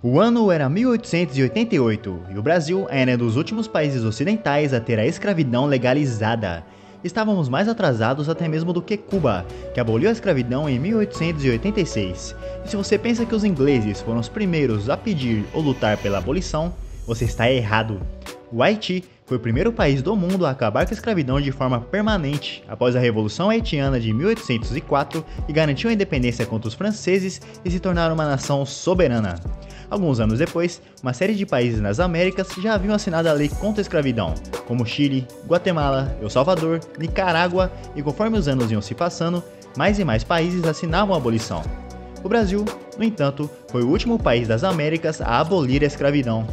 O ano era 1888 e o Brasil era um dos últimos países ocidentais a ter a escravidão legalizada. Estávamos mais atrasados até mesmo do que Cuba, que aboliu a escravidão em 1886. E se você pensa que os ingleses foram os primeiros a pedir ou lutar pela abolição, você está errado. O Haiti foi o primeiro país do mundo a acabar com a escravidão de forma permanente após a Revolução Haitiana de 1804 e garantiu a independência contra os franceses e se tornar uma nação soberana. Alguns anos depois, uma série de países nas Américas já haviam assinado a lei contra a escravidão, como Chile, Guatemala, El Salvador, Nicarágua, e conforme os anos iam se passando, mais e mais países assinavam a abolição. O Brasil, no entanto, foi o último país das Américas a abolir a escravidão.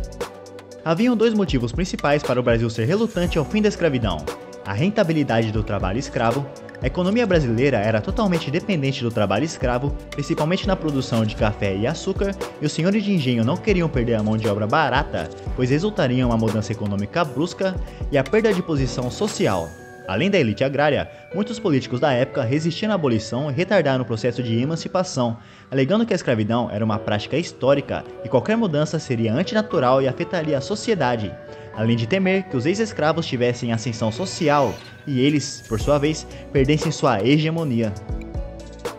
Haviam dois motivos principais para o Brasil ser relutante ao fim da escravidão: a rentabilidade do trabalho escravo. A economia brasileira era totalmente dependente do trabalho escravo, principalmente na produção de café e açúcar, e os senhores de engenho não queriam perder a mão de obra barata, pois resultaria em uma mudança econômica brusca e a perda de posição social. Além da elite agrária, muitos políticos da época resistiram à abolição e retardaram o processo de emancipação, alegando que a escravidão era uma prática histórica e qualquer mudança seria antinatural e afetaria a sociedade, além de temer que os ex-escravos tivessem ascensão social e eles, por sua vez, perdessem sua hegemonia.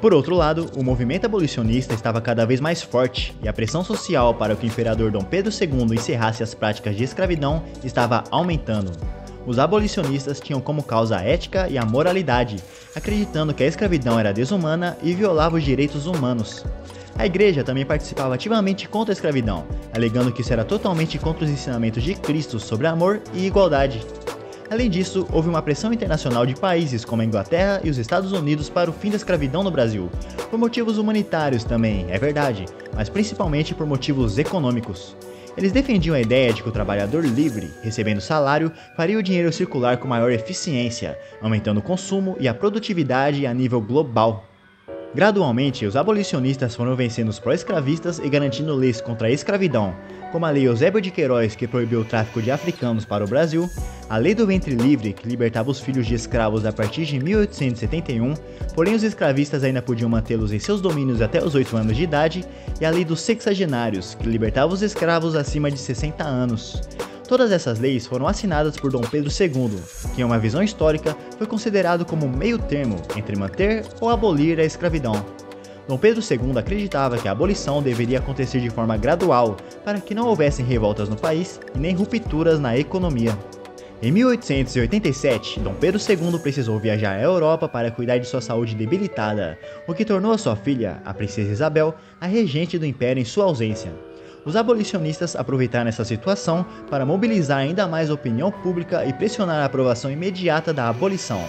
Por outro lado, o movimento abolicionista estava cada vez mais forte e a pressão social para que o imperador Dom Pedro II encerrasse as práticas de escravidão estava aumentando. Os abolicionistas tinham como causa a ética e a moralidade, acreditando que a escravidão era desumana e violava os direitos humanos. A igreja também participava ativamente contra a escravidão, alegando que isso era totalmente contra os ensinamentos de Cristo sobre amor e igualdade. Além disso, houve uma pressão internacional de países como a Inglaterra e os Estados Unidos para o fim da escravidão no Brasil, por motivos humanitários também, é verdade, mas principalmente por motivos econômicos. Eles defendiam a ideia de que o trabalhador livre, recebendo salário, faria o dinheiro circular com maior eficiência, aumentando o consumo e a produtividade a nível global. Gradualmente, os abolicionistas foram vencendo os pró-escravistas e garantindo leis contra a escravidão, como a Lei Eusébio de Queiroz, que proibiu o tráfico de africanos para o Brasil, a Lei do Ventre Livre, que libertava os filhos de escravos a partir de 1871, porém os escravistas ainda podiam mantê-los em seus domínios até os 8 anos de idade, e a Lei dos Sexagenários, que libertava os escravos acima de 60 anos. Todas essas leis foram assinadas por Dom Pedro II, que em uma visão histórica foi considerado como meio termo entre manter ou abolir a escravidão. Dom Pedro II acreditava que a abolição deveria acontecer de forma gradual, para que não houvessem revoltas no país e nem rupturas na economia. Em 1887, Dom Pedro II precisou viajar à Europa para cuidar de sua saúde debilitada, o que tornou a sua filha, a princesa Isabel, a regente do império em sua ausência. Os abolicionistas aproveitaram essa situação para mobilizar ainda mais a opinião pública e pressionar a aprovação imediata da abolição.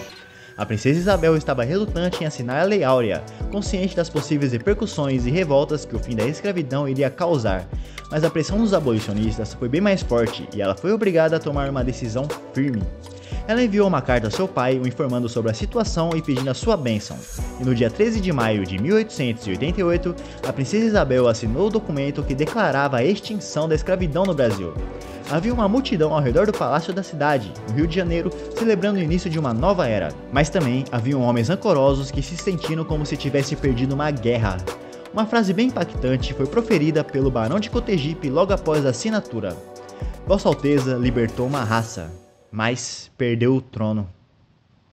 A princesa Isabel estava relutante em assinar a Lei Áurea, consciente das possíveis repercussões e revoltas que o fim da escravidão iria causar, mas a pressão dos abolicionistas foi bem mais forte e ela foi obrigada a tomar uma decisão firme. Ela enviou uma carta a seu pai o informando sobre a situação e pedindo a sua bênção, e no dia 13 de maio de 1888, a princesa Isabel assinou o documento que declarava a extinção da escravidão no Brasil. Havia uma multidão ao redor do Palácio da Cidade, no Rio de Janeiro, celebrando o início de uma nova era, mas também haviam homens rancorosos que se sentiram como se tivesse perdido uma guerra. Uma frase bem impactante foi proferida pelo Barão de Cotegipe logo após a assinatura: Vossa Alteza libertou uma raça, mas perdeu o trono.